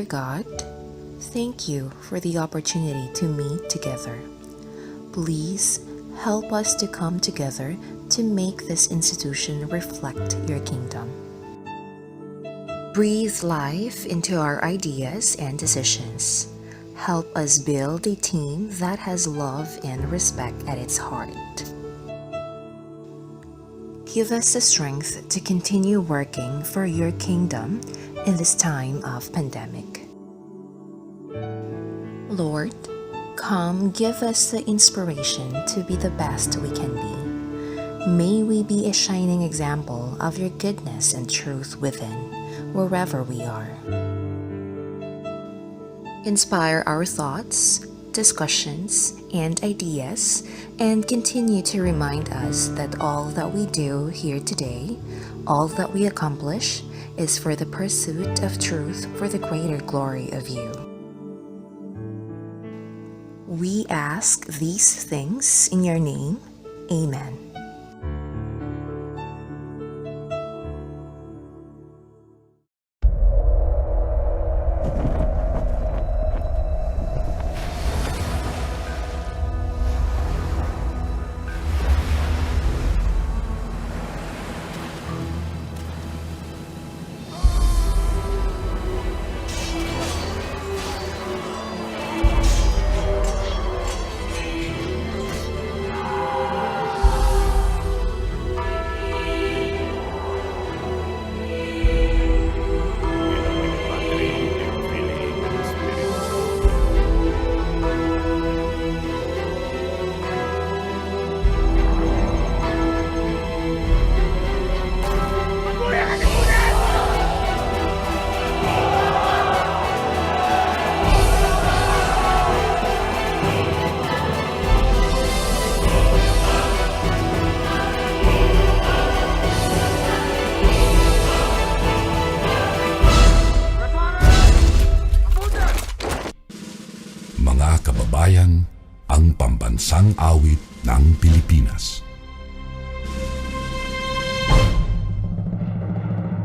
God, thank you for the opportunity to meet together. Please help us to come together to make this institution reflect your kingdom. Breathe life into our ideas and decisions. Help us build a team that has love and respect at its heart. Give us the strength to continue working for your kingdom in this time of pandemic. Lord, come give us the inspiration to be the best we can be. May we be a shining example of your goodness and truth within, wherever we are. Inspire our thoughts, discussions, and ideas, and continue to remind us that all that we do here today, all that we accomplish, is for the pursuit of truth for the greater glory of you. We ask these things in your name. Amen. Kababayan, ang pambansang awit ng Pilipinas.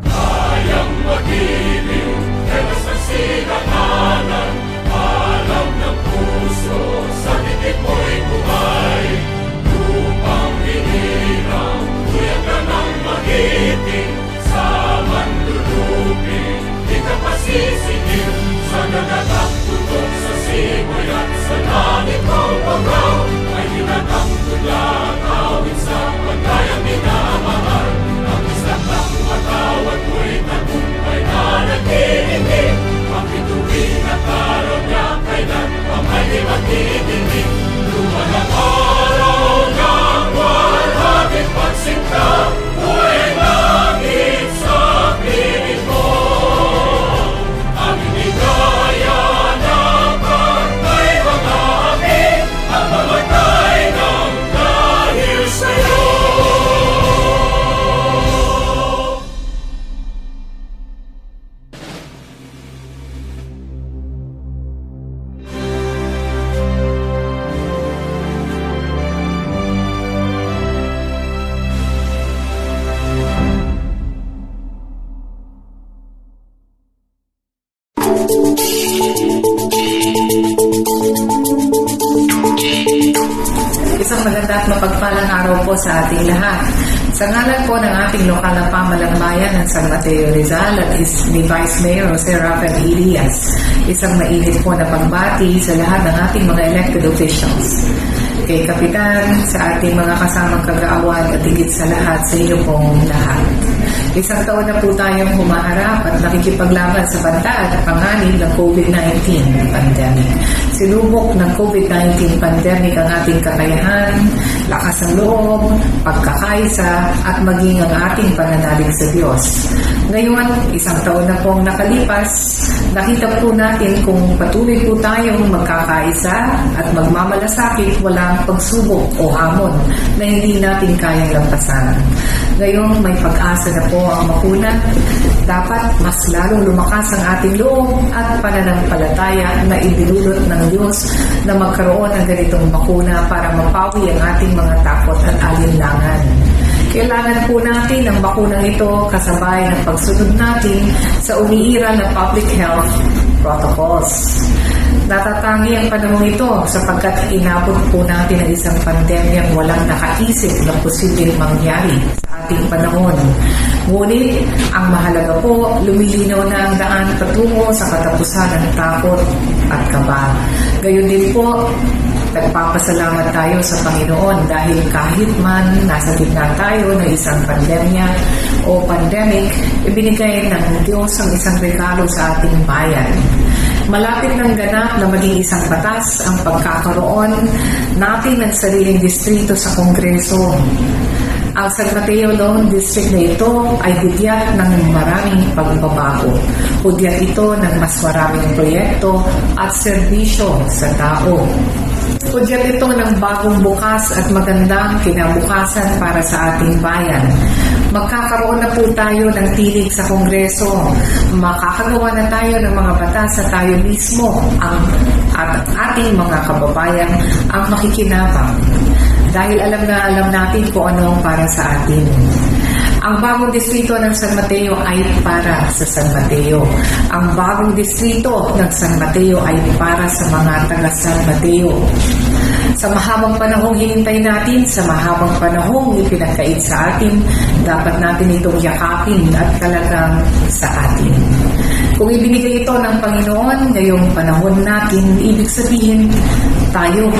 Kayang mag-ibig, helas ng silanganan, alam ng puso, sa titik mo'y buhay. Upang hinirang, kuya ka ng magiting, sa manlulupin, di ka pasisingil, sa nagatak tutok sa simoy at sa langit mong pagaw, ay hinatang tula, tawid sa pagkayang minamahal. Ang isang ng matawad mo'y tagumpay na nag-iindig, ang bituin at araw niya kailan pa may di magdidinig. Luman ang araw ng walhagit pagsinta, buhay langit sa piling mo. Ang inigaya na pagkay mga api, ang mamatay ng dahil sa'yo. Isang maganda at mapagpalang araw po sa ating lahat. Sa ngalan po ng ating lokal na pamalambayan ng San Mateo, Rizal at ni Vice Mayor Jose Rafael Elias, isang mainit po na pagbati sa lahat ng ating mga elected officials. Kay Kapitan, sa ating mga kasamang kagaawan at higit sa lahat sa inyo pong lahat. Isang taon na po tayong humaharap at nakikipaglaban sa banta at panganib ng COVID-19 pandemic. Sinubok ng COVID-19 pandemic ang ating kakayahan, lakas ng loob, pagkakaisa at maging ang ating pananalig sa Diyos. Ngayon, isang taon na pong nakalipas, nakita po natin kung patuloy po tayong magkakaisa at magmamalasakit, walang pagsubok o hamon na hindi natin kayang lampasan. Ngayon, may pag-asa na po ang bakuna. Dapat mas lalong lumakas ang ating loob at pananampalataya na ibinulot ng Diyos na magkaroon ng ganitong bakuna para mapawi ang ating mga takot at alinlangan. Kailangan po natin ang bakunang ito kasabay ng pagsunod natin sa umiiral na public health protocols. Natatangi ang panahon ito sapagkat inabot po natin ang isang pandemyang walang nakaisip na posibleng mangyari sa ating panahon. Ngunit, ang mahalaga po, lumilinaw na ang daan patungo sa katapusan ng takot at kaba. Gayon din po, nagpapasalamat tayo sa Panginoon dahil kahit man nasa gitna tayo ng isang pandemya o pandemic, ibinigay ng Diyos ang isang regalo sa ating bayan. Malapit ng ganap na maging isang batas ang pagkakaroon natin ng sariling distrito sa Kongreso. Ang San Mateo Lone District na ito ay hudyat ng maraming pagbabago. Hudyat ito ng mas maraming proyekto at serbisyo sa tao. Hudyat ito ng bagong bukas at magandang kinabukasan para sa ating bayan. Magkakaroon na po tayo ng tinig sa Kongreso. Makakagawa na tayo ng mga batas sa tayo mismo at ating mga kababayan ang makikinabang. Dahil alam natin kung ano ang para sa atin. Ang bagong distrito ng San Mateo ay para sa San Mateo. Ang bagong distrito ng San Mateo ay para sa mga taga San Mateo. Sa mahabang panahong hinintay natin, sa mahabang panahong ipinagkait sa atin, dapat natin itong yakapin at talagang sa atin. Kung ibinigay ito ng Panginoon ngayong panahon natin, ibig sabihin tayo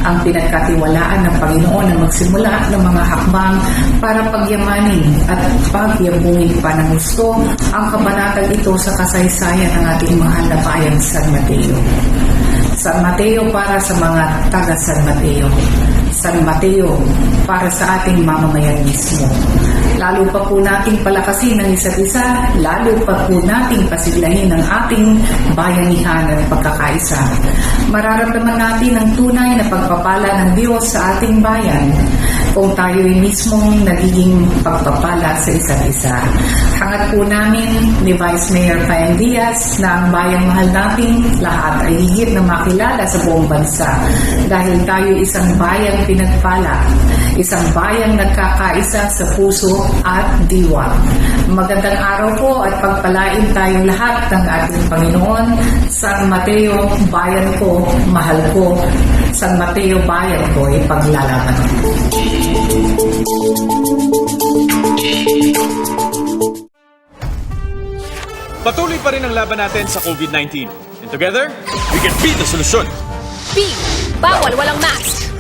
ang pinagkatiwalaan ng Panginoon na magsimula ng mga hakbang para pagyamanin at pagyabungin pa ng gusto ang kabanatag ito sa kasaysayan ng ating mahal na bayan San Mateo. San Mateo para sa mga taga San Mateo. San Mateo para sa ating mamamayan mismo. Lalo pa po nating palakasin ang isa't isa, lalo pa po nating pasiglahin ang ating bayanihan at pagkakaisa. Mararamdaman natin ang tunay na pagpapala ng Diyos sa ating bayan kung tayo'y mismong nagiging pagpapala sa isa't isa. Hangat po namin ni Vice Mayor Paeng Diaz na ang bayang mahal nating lahat ay higit na makilala sa buong bansa dahil tayo isang bayang pinagpala, isang bayang nagkakaisa sa puso at diwa. Magandang araw po at pagpalain tayong lahat ng ating Panginoon. San Mateo, bayan ko, mahal ko. San Mateo, bayan ko, ipaglalaban ko. Patuloy pa rin ang laban natin sa COVID-19. And together, we can beat the solution. B. Bawal walang mask.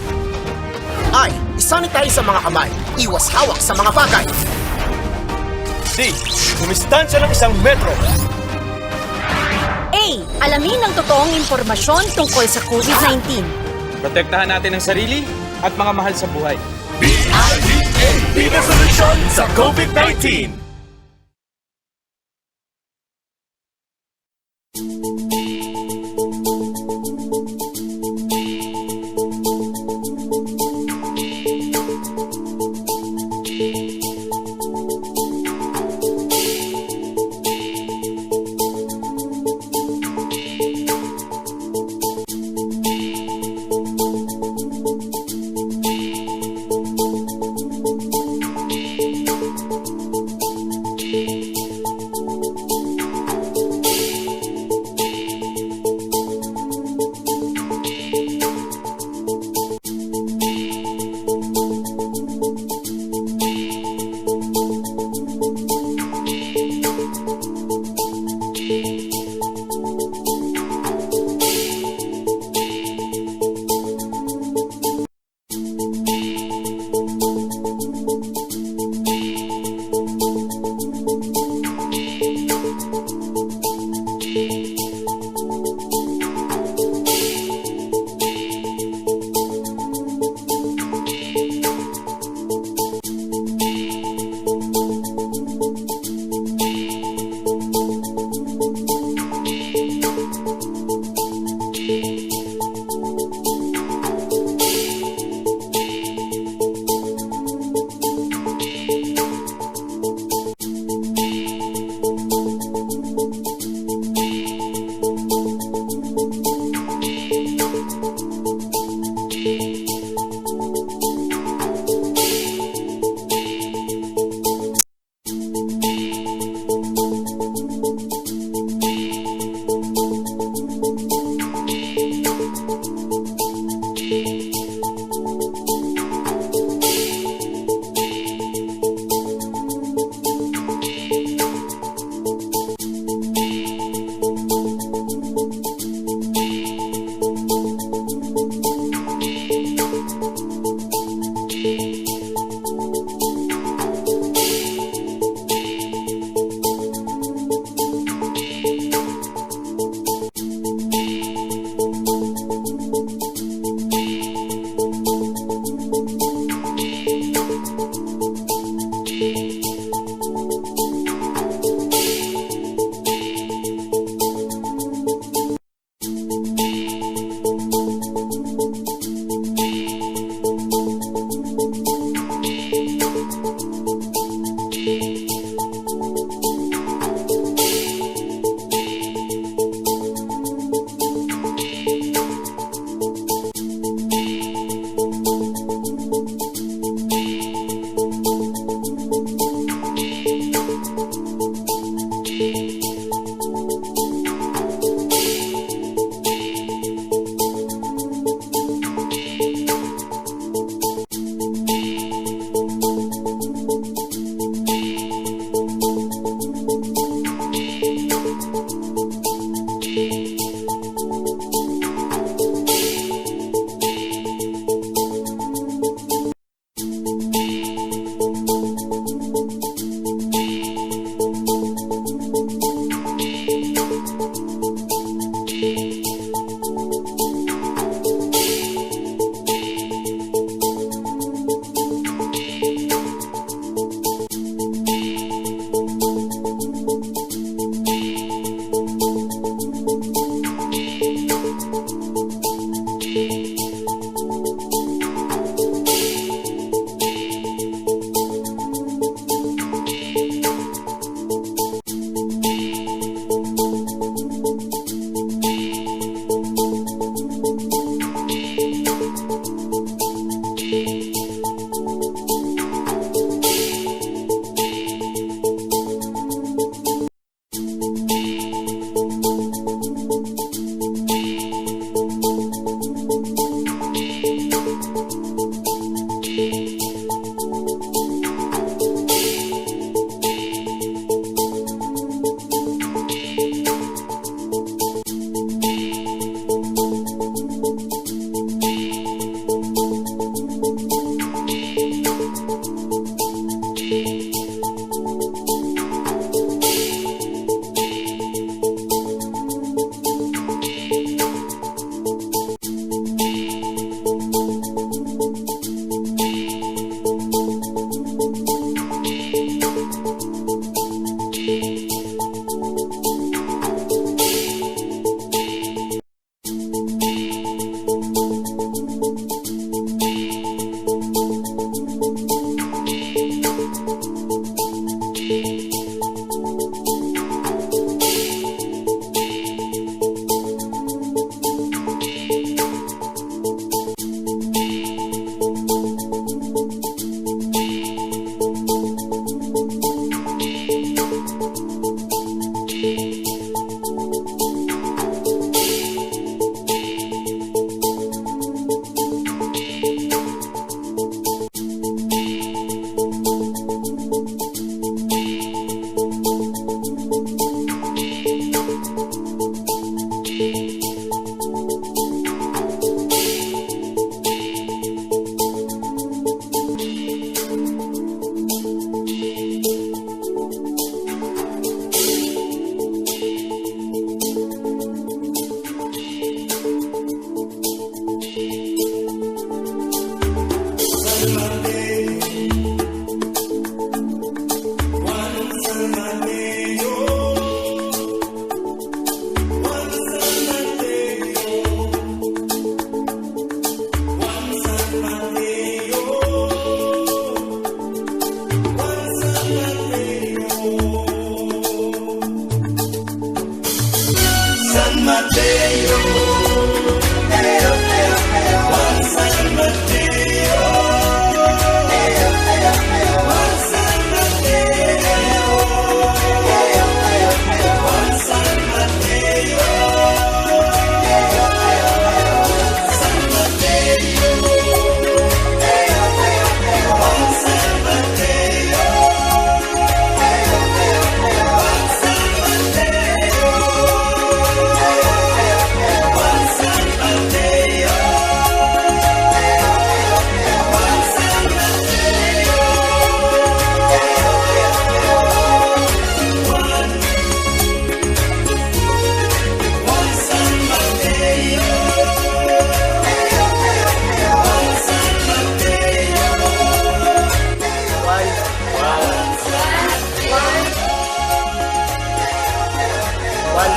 I. Isanitize sa mga kamay. Iwas hawak sa mga bagay. D. Dumistansya ng 1 metro. A. Alamin ang totoong impormasyon tungkol sa COVID-19. Protektahan natin ang sarili at mga mahal sa buhay. BIDA, be the solution sa COVID-19.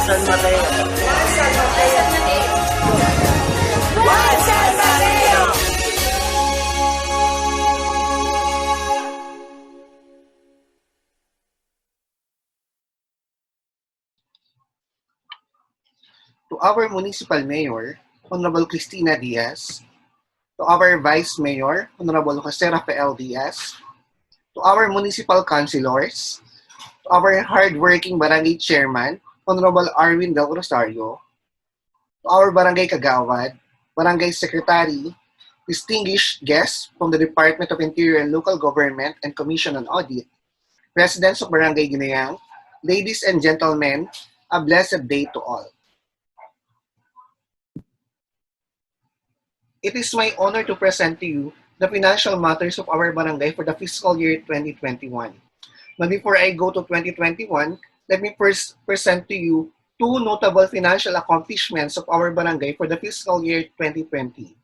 San Mateo. San Mateo. San Mateo. To our Municipal Mayor, Honorable Cristina Diaz, to our Vice Mayor, Honorable Jose Rafael Diaz, to our Municipal Councilors, to our hardworking Barangay Chairman, Honorable Arwin Del Rosario, to our Barangay Kagawad, Barangay Secretary, distinguished guests from the Department of Interior and Local Government and Commission on Audit, residents of Barangay Guinayang, ladies and gentlemen, a blessed day to all. It is my honor to present to you the financial matters of our barangay for the fiscal year 2021. But before I go to 2021, let me first present to you two notable financial accomplishments of our barangay for the fiscal year 2020.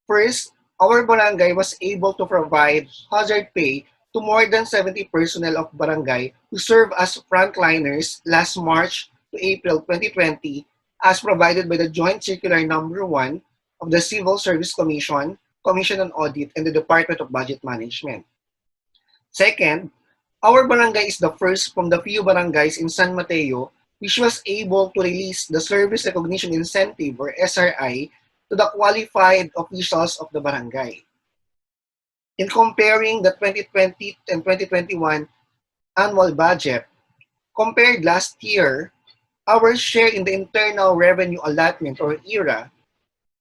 First, our barangay was able to provide hazard pay to more than 70 personnel of barangay who serve as frontliners last March to April 2020 as provided by the Joint Circular Number 1 of the Civil Service Commission, Commission on Audit, and the Department of Budget Management. Second, our barangay is the first from the few barangays in San Mateo which was able to release the Service Recognition Incentive or SRI to the qualified officials of the barangay. In comparing the 2020 and 2021 annual budget, compared last year, our share in the Internal Revenue Allotment or IRA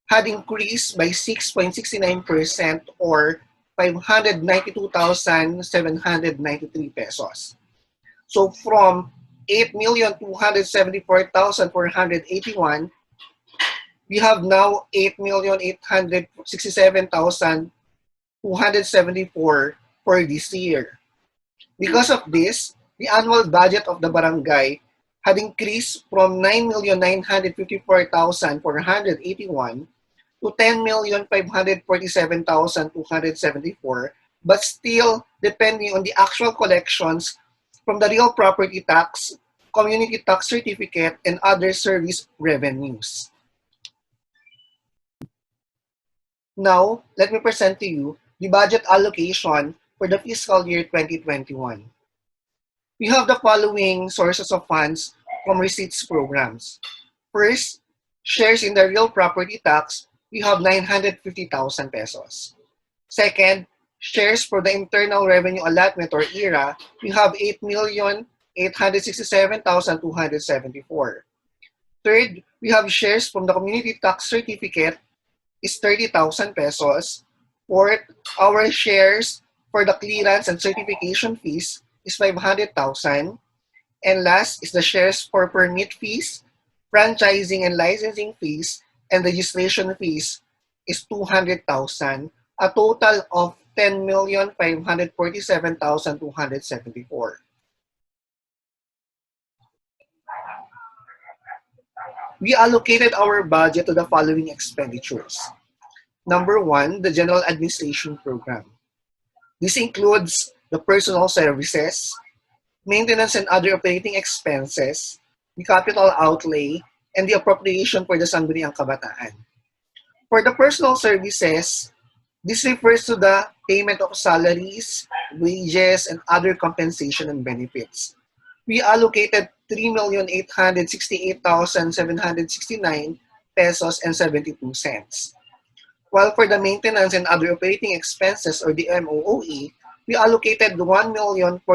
had increased by 6.69% or 592,793 pesos. So from 8,274,481, we have now 8,867,274 for this year. Because of this, the annual budget of the barangay had increased from 9,954,481 to 10,547,274, but still depending on the actual collections from the real property tax, community tax certificate, and other service revenues. Now, let me present to you the budget allocation for the fiscal year 2021. We have the following sources of funds from receipts programs. First, shares in the real property tax, we have 950,000 pesos. Second, shares for the Internal Revenue Allotment or IRA, we have 8,867,274. Third, we have shares from the Community Tax Certificate is 30,000 pesos. Fourth, our shares for the clearance and certification fees is 500,000. And last is the shares for permit fees, franchising and licensing fees, and registration fees is 200,000, a total of 10,547,274. We allocated our budget to the following expenditures. Number one, the General Administration Program. This includes the personal services, maintenance and other operating expenses, the capital outlay, and the appropriation for the Sangguniang Kabataan. For the personal services, this refers to the payment of salaries, wages, and other compensation and benefits. We allocated 3,868,769 pesos and 72 cents. While for the maintenance and other operating expenses or the MOOE, we allocated 1,043,206.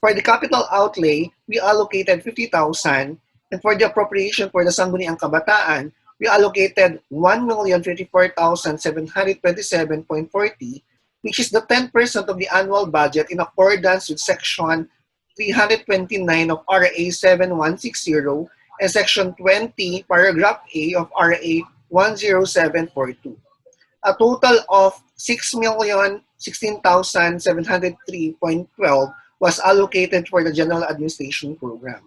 For the capital outlay, we allocated 50,000, and for the appropriation for the Sangguniang Kabataan, we allocated 1,054,727.40, which is the 10% of the annual budget in accordance with Section 329 of RA 7160 and Section 20, Paragraph A of RA 10742. A total of 6,016,703.12 was allocated for the General Administration Program.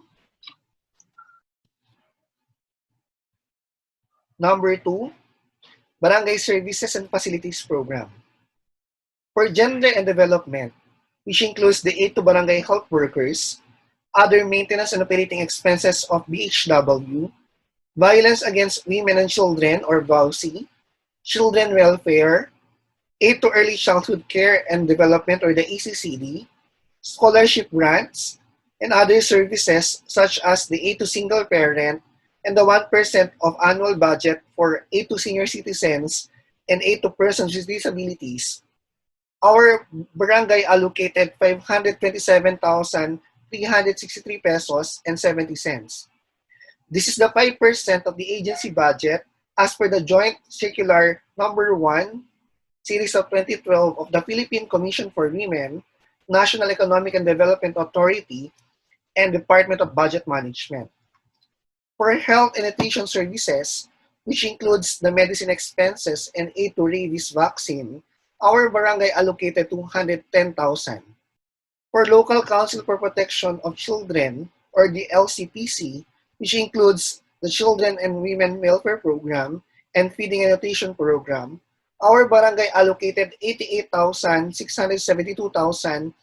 Number 2, Barangay Services and Facilities Program. For gender and development, which includes the aid to barangay health workers, other maintenance and operating expenses of BHW, violence against women and children or VAUC, children welfare, aid to early childhood care and development or the ECCD, scholarship grants, and other services such as the aid to single parent and the 1% of annual budget for aid to senior citizens and aid to persons with disabilities. Our barangay allocated 527,363 pesos and 70 cents. This is the 5% of the agency budget as per the Joint Circular Number 1, Series of 2012 of the Philippine Commission for Women, National Economic and Development Authority, and Department of Budget Management. For health and nutrition services, which includes the medicine expenses and aid to rabies vaccine, our barangay allocated 210,000. For Local Council for Protection of Children, or the LCPC, which includes the Children and Women Welfare Program and Feeding and Nutrition Program, our barangay allocated 88,672,000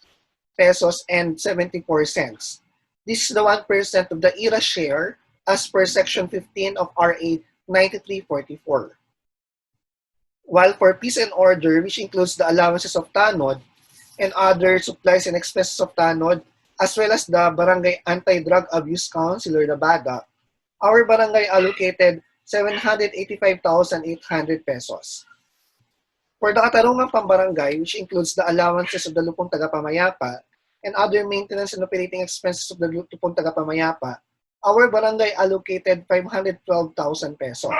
pesos and 74 cents. This is the 1% of the IRA share as per Section 15 of RA 9344. While for peace and order, which includes the allowances of tanod and other supplies and expenses of tanod, as well as the Barangay Anti-Drug Abuse Council or the BADA, our barangay allocated 785,800 pesos. For the katarungang pambarangay, which includes the allowances of the lupong tagapamayapa and other maintenance and operating expenses of the lupong tagapamayapa, our barangay allocated 512,000 pesos.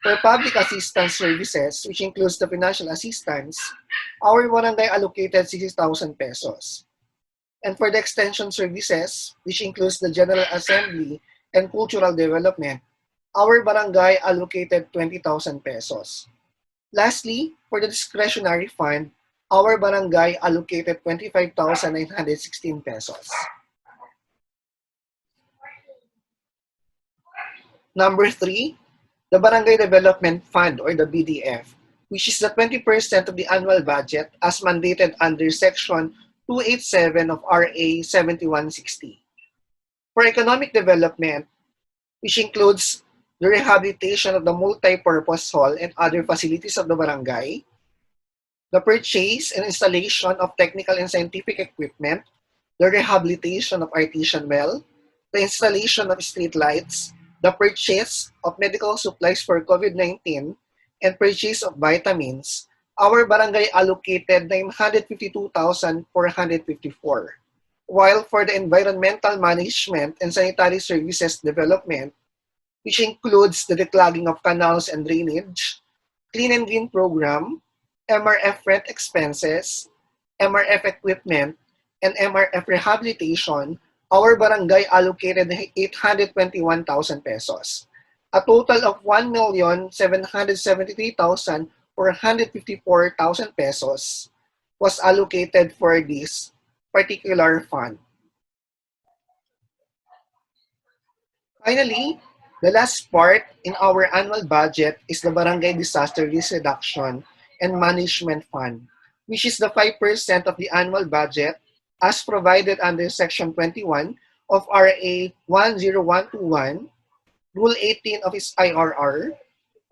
For public assistance services, which includes the financial assistance, our barangay allocated 60,000 pesos. And for the extension services, which includes the General Assembly and Cultural Development, our barangay allocated 20,000 pesos. Lastly, for the discretionary fund, our barangay allocated 25,916 pesos. Number 3, the Barangay Development Fund or the BDF, which is the 20% of the annual budget as mandated under Section 287 of RA 7160. For economic development, which includes the rehabilitation of the multi-purpose hall and other facilities of the barangay, the purchase and installation of technical and scientific equipment, the rehabilitation of artesian well, the installation of street lights, the purchase of medical supplies for COVID-19, and purchase of vitamins, our barangay allocated 952,454. While for the environmental management and sanitary services development, which includes the declogging of canals and drainage, clean and green program, MRF rent expenses, MRF equipment, and MRF rehabilitation, our barangay allocated 821,000 pesos. A total of 1,773,454 pesos was allocated for this particular fund. Finally, the last part in our annual budget is the Barangay Disaster Risk Reduction and Management Fund, which is the 5% of the annual budget as provided under Section 21 of RA 10121, Rule 18 of its IRR,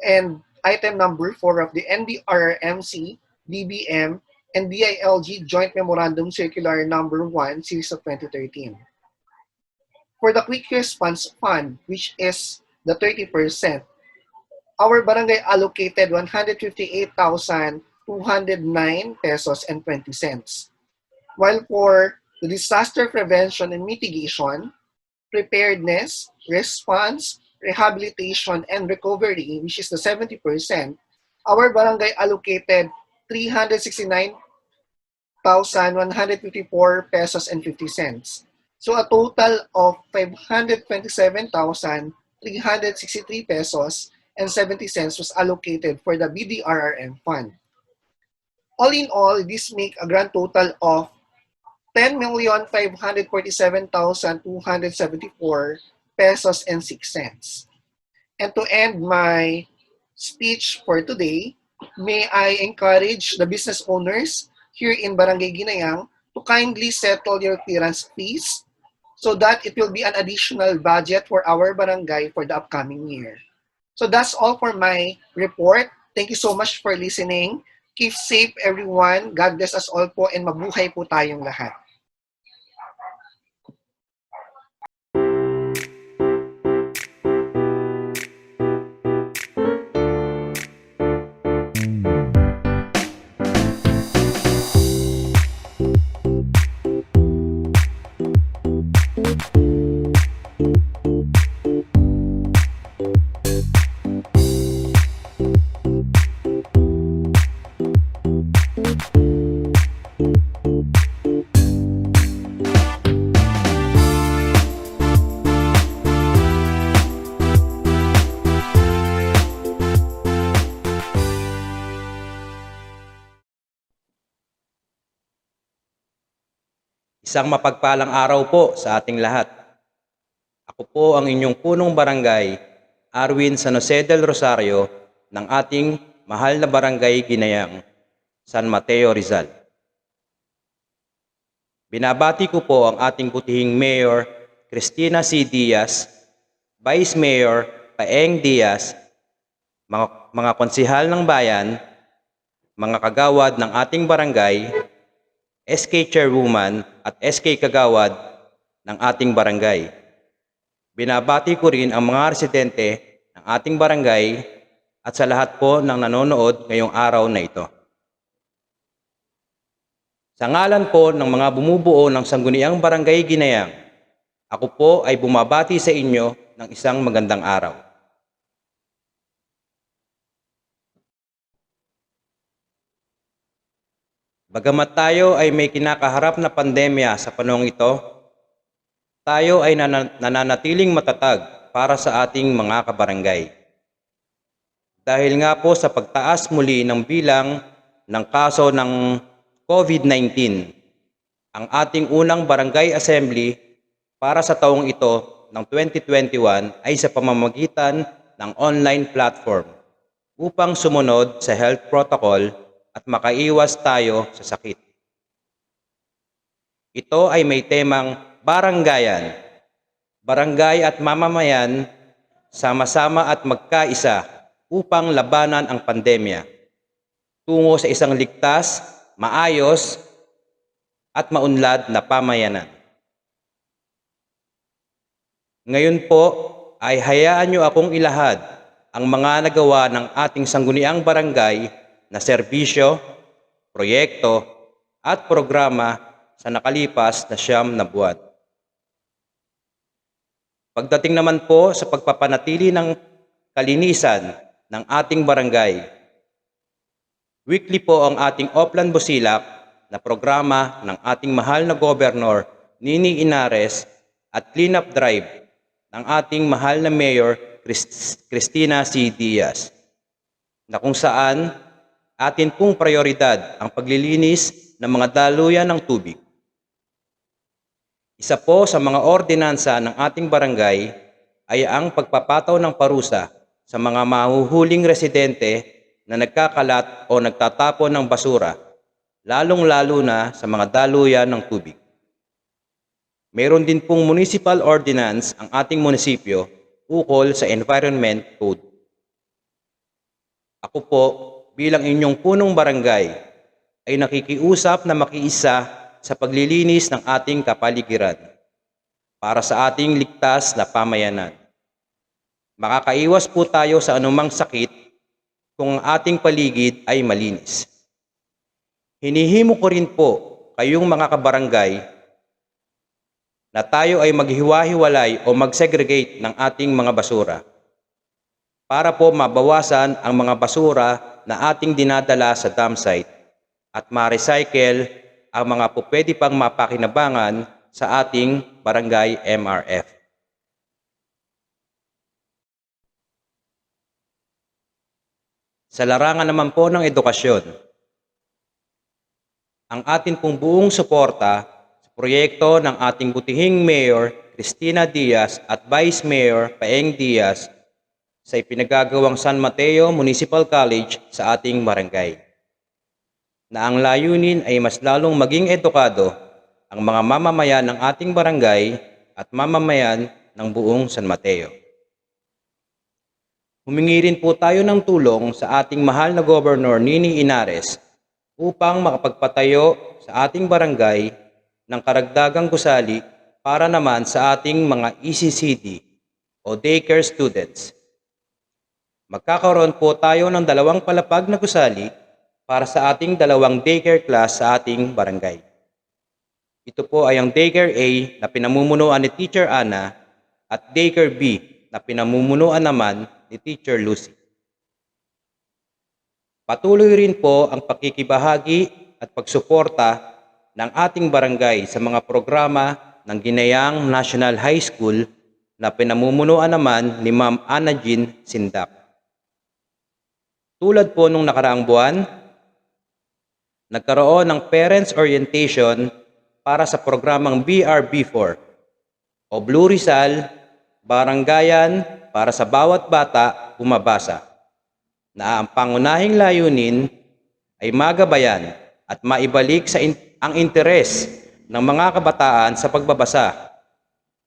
and item number 4 of the NDRRMC, DBM, and DILG Joint Memorandum Circular number 1, Series of 2013. For the Quick Response Fund, which is the 30%, our barangay allocated 158,209 pesos and 20 cents. While for the disaster prevention and mitigation, preparedness, response, rehabilitation, and recovery, which is the 70%, our barangay allocated 369,154 pesos and 50 cents. So a total of 527,363 pesos and 70 cents was allocated for the BDRRM fund. All in all, this makes a grand total of 10,547,274 pesos and 6 cents. And to end my speech for today, may I encourage the business owners here in Barangay Guinayang to kindly settle your clearance fees so that it will be an additional budget for our barangay for the upcoming year. So that's all for my report. Thank you so much for listening. Keep safe everyone. God bless us all po and mabuhay po tayong lahat. Isang mapagpalang araw po sa ating lahat. Ako po ang inyong punong barangay, Arwin San Jose del Rosario, ng ating mahal na Barangay Guinayang, San Mateo, Rizal. Binabati ko po ang ating butihing Mayor, Cristina C. Diaz, Vice Mayor, Paeng Diaz, mga konsihal ng bayan, mga kagawad ng ating barangay, SK Chairwoman at SK Kagawad ng ating barangay. Binabati ko rin ang mga residente ng ating barangay at sa lahat po ng nanonood ngayong araw na ito. Sa ngalan po ng mga bumubuo ng Sangguniang Barangay Guinayang, ako po ay bumabati sa inyo ng isang magandang araw. Bagamat tayo ay may kinakaharap na pandemya sa panahong ito, tayo ay nananatiling matatag para sa ating mga kabarangay. Dahil nga po sa pagtaas muli ng bilang ng kaso ng COVID-19, ang ating unang barangay assembly para sa taong ito ng 2021 ay sa pamamagitan ng online platform upang sumunod sa health protocol at makaiwas tayo sa sakit. Ito ay may temang Barangayyan, barangay at mamamayan, sama-sama at magkaisa upang labanan ang pandemya, tungo sa isang ligtas, maayos at maunlad na pamayanan. Ngayon po ay hayaan niyo akong ilahad ang mga nagawa ng ating sangguniang barangay na serbisyo, proyekto at programa sa nakalipas na 9 na buwan. Pagdating naman po sa pagpapanatili ng kalinisan ng ating barangay, weekly po ang ating Oplan Busilak na programa ng ating mahal na Governor Nini Inares at cleanup drive ng ating mahal na Mayor Cristina C. Diaz, na kung saan atin pong prioridad ang paglilinis ng mga daluyan ng tubig. Isa po sa mga ordinansa ng ating barangay ay ang pagpapataw ng parusa sa mga mahuhuling residente na nagkakalat o nagtatapon ng basura, lalong-lalo na sa mga daluyan ng tubig. Meron din pong municipal ordinance ang ating munisipyo ukol sa Environment Code. Ako po, bilang inyong punong barangay, ay nakikiusap na makiisa sa paglilinis ng ating kapaligiran para sa ating ligtas na pamayanan. Makakaiwas po tayo sa anumang sakit kung ang ating paligid ay malinis. Hinihimo ko rin po kayong mga kabarangay na tayo ay maghiwa-hiwalay o mag-segregate ng ating mga basura para po mabawasan ang mga basura na ating dinadala sa dump site at ma-recycle ang mga po pwede pang mapakinabangan sa ating barangay MRF. Sa larangan naman po ng edukasyon, ang atin pong buong suporta sa proyekto ng ating butihing Mayor Cristina Diaz at Vice Mayor Paeng Diaz sa ipinagagawang San Mateo Municipal College sa ating barangay, na ang layunin ay mas lalong maging edukado ang mga mamamayan ng ating barangay at mamamayan ng buong San Mateo. Humingi rin po tayo ng tulong sa ating mahal na Governor Nini Inares upang makapagpatayo sa ating barangay ng karagdagang gusali para naman sa ating mga ECCD o daycare students. Magkakaroon po tayo ng 2 palapag na gusali para sa ating 2 daycare class sa ating barangay. Ito po ay ang daycare A na pinamumunuan ni Teacher Ana at daycare B na pinamumunuan naman ni Teacher Lucy. Patuloy rin po ang pakikibahagi at pagsuporta ng ating barangay sa mga programa ng Guinayang National High School na pinamumunuan naman ni Ma'am Ana Jean Sindak. Tulad po nung nakaraang buwan, nagkaroon ng Parents Orientation para sa programang BRB4 o Blue Rizal, Baranggayyan para sa bawat bata bumabasa, na ang pangunahing layunin ay magabayan at maibalik ang interes ng mga kabataan sa pagbabasa,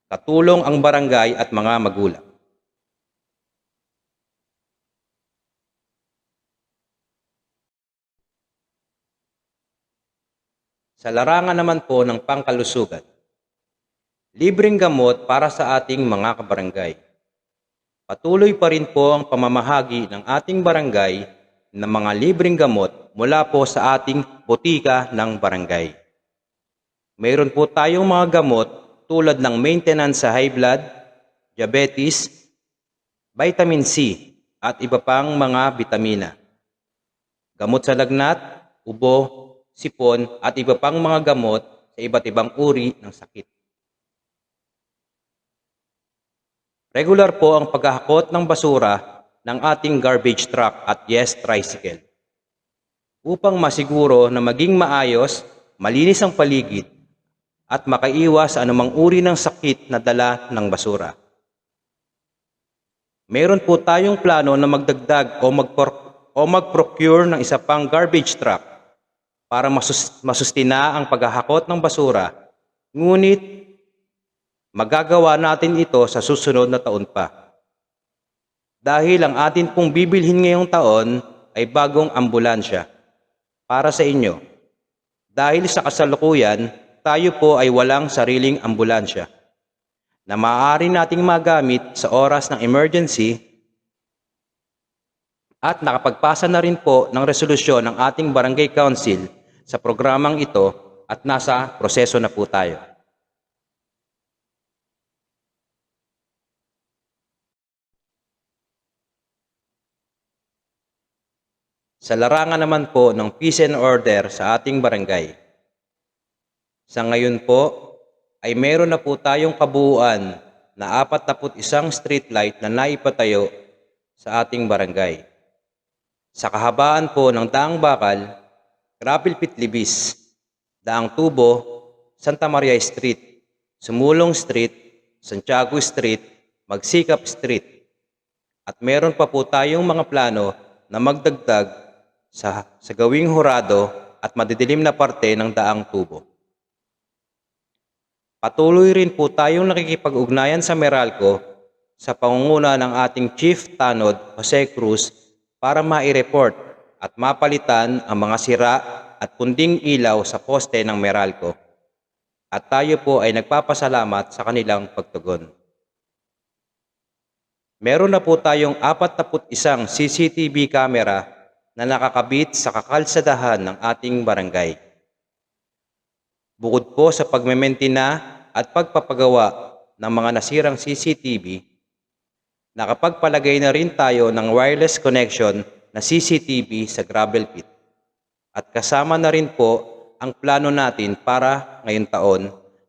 katulong ang barangay at mga magulang. Sa larangan naman po ng pangkalusugan, libreng gamot para sa ating mga kabarangay. Patuloy pa rin po ang pamamahagi ng ating barangay ng mga libreng gamot mula po sa ating botika ng barangay. Mayroon po tayong mga gamot tulad ng maintenance sa high blood, diabetes, vitamin C at iba pang mga bitamina. Gamot sa lagnat, ubo, sipon at iba pang mga gamot sa iba't ibang uri ng sakit. Regular po ang paghahakot ng basura ng ating garbage truck at tricycle upang masiguro na maging maayos, malinis ang paligid at makaiwas sa anumang uri ng sakit na dala ng basura. Meron po tayong plano na magdagdag o mag-procure ng isa pang garbage truck para masustina ang paghahakot ng basura, ngunit magagawa natin ito sa susunod na taon pa. Dahil ang atin pong bibilhin ngayong taon ay bagong ambulansya para sa inyo. Dahil sa kasalukuyan, tayo po ay walang sariling ambulansya na maaari nating magamit sa oras ng emergency at nakapagpasa na rin po ng resolusyon ng ating Barangay Council sa programang ito at nasa proseso na po tayo. Sa larangan naman po ng peace and order sa ating barangay. Sa ngayon po ay meron na po tayong kabuuan na 41 street light na naipatayo sa ating barangay. Sa kahabaan po ng Daang Bakal, Rapilpit Libis, Daang Tubo, Santa Maria Street, Sumulong Street, Santiago Street, Magsikap Street. At meron pa po tayong mga plano na magdagdag sa gawing hurado at madidilim na parte ng daang tubo. Patuloy rin po tayong nakikipag-ugnayan sa Meralco sa pangunguna ng ating Chief Tanod Jose Cruz para mai-report at mapalitan ang mga sira at punding ilaw sa poste ng Meralco. At tayo po ay nagpapasalamat sa kanilang pagtugon. Meron na po tayong 41 CCTV camera na nakakabit sa kakalsadahan ng ating barangay. Bukod po sa pagmementina at pagpapagawa ng mga nasirang CCTV, nakapagpalagay na rin tayo ng wireless connection na CCTV sa gravel pit. At kasama na rin po ang plano natin para ngayong taon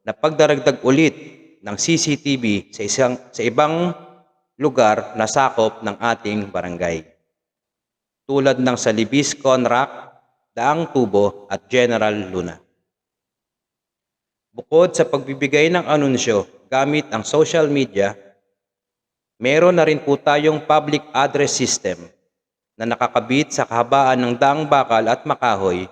na pagdaragdag ulit ng CCTV sa ibang lugar na sakop ng ating barangay, tulad ng sa Libis, Conrac, Daang Tubo at General Luna. Bukod sa pagbibigay ng anunsyo gamit ang social media, meron na rin po tayong public address system na nakakabit sa kahabaan ng Daang Bakal at Makahoy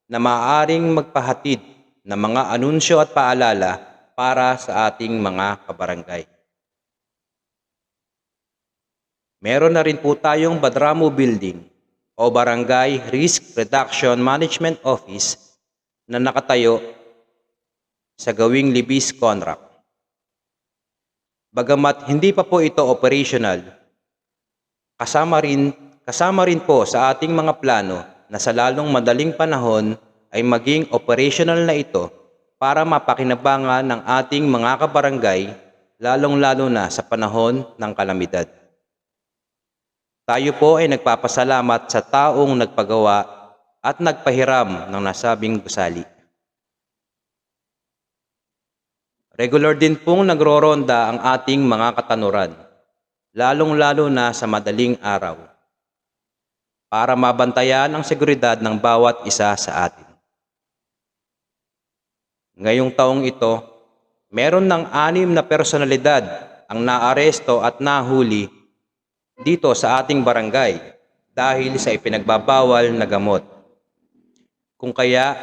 na maaaring magpahatid ng mga anunsyo at paalala para sa ating mga kabarangay. Meron na rin po tayong Badramo Building o Barangay Risk Reduction Management Office na nakatayo sa gawing Libis, Conrac. Bagamat hindi pa po ito operational, kasama rin po sa ating mga plano na sa lalong madaling panahon ay maging operational na ito para mapakinabangan ng ating mga kabarangay, lalong-lalo na sa panahon ng kalamidad. Tayo po ay nagpapasalamat sa taong nagpagawa at nagpahiram ng nasabing gusali. Regular din pong nagroronda ang ating mga katanuran, lalong-lalo na sa madaling araw, para mabantayan ang seguridad ng bawat isa sa atin. Ngayong taong ito, meron ng 6 na personalidad ang naaresto at nahuli dito sa ating barangay dahil sa ipinagbabawal na gamot. Kung kaya,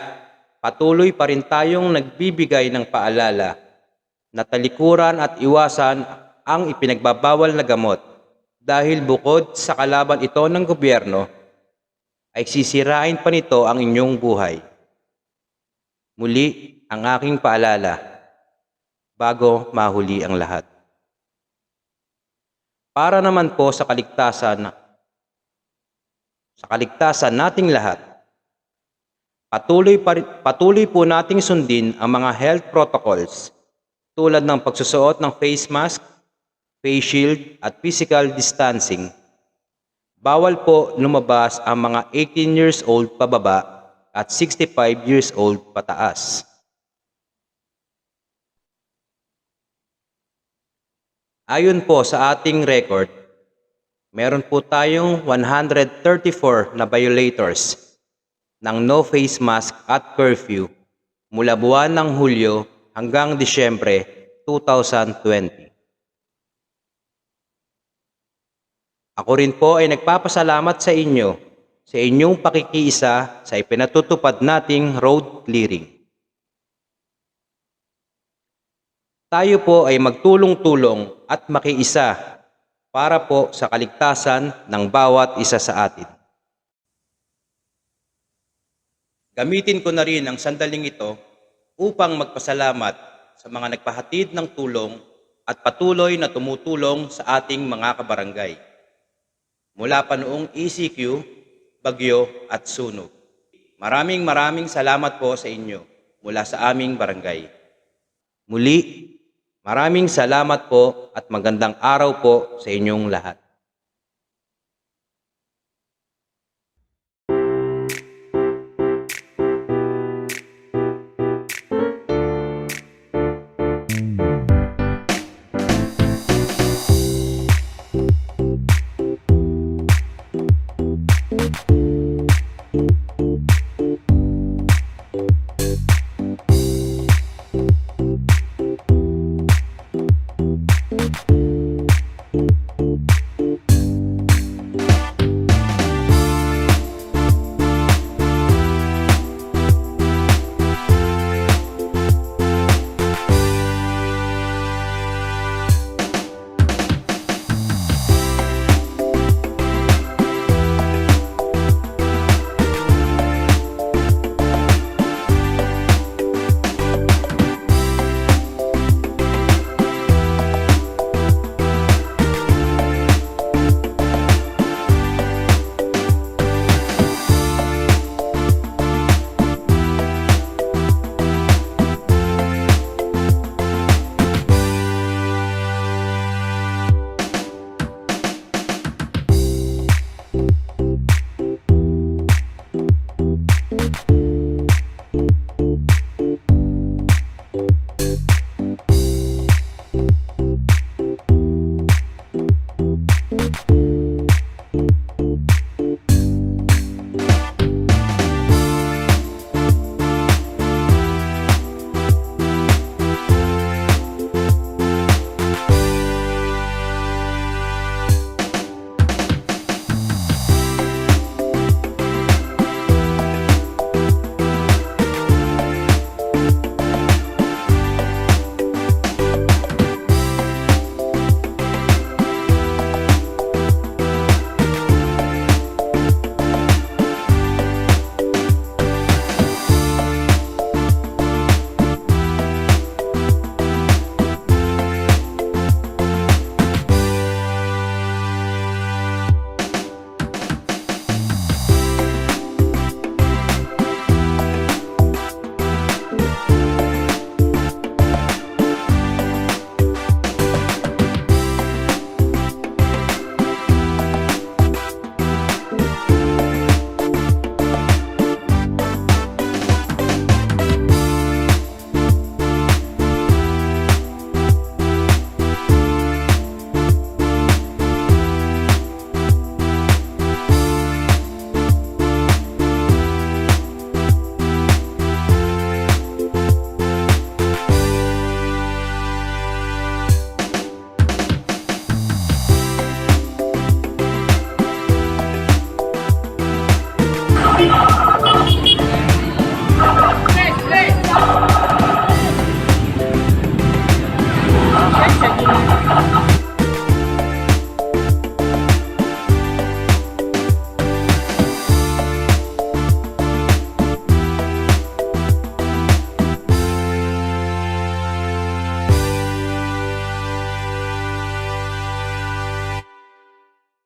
patuloy pa rin tayong nagbibigay ng paalala na talikuran at iwasan ang ipinagbabawal na gamot dahil bukod sa kalaban ito ng gobyerno, ay sisirain pa nito ang inyong buhay. Muli ang aking paalala bago mahuli ang lahat. Para naman po sa kaligtasan nating lahat, patuloy po nating sundin ang mga health protocols tulad ng pagsusuot ng face mask, face shield at physical distancing. Bawal po lumabas ang mga 18 years old pababa at 65 years old pataas. Ayon po sa ating record, meron po tayong 134 na violators ng no face mask at curfew mula buwan ng Hulyo hanggang Disyembre 2020. Ako rin po ay nagpapasalamat sa inyo sa inyong pakikiisa sa ipinatutupad nating road clearing. Tayo po ay magtulong-tulong at makiisa para po sa kaligtasan ng bawat isa sa atin. Gamitin ko na rin ang sandaling ito upang magpasalamat sa mga nagpahatid ng tulong at patuloy na tumutulong sa ating mga kabarangay. Mula pa noong ECQ, Bagyo at Sunog. Maraming salamat po sa inyo mula sa aming barangay. Muli, maraming salamat po at magandang araw po sa inyong lahat.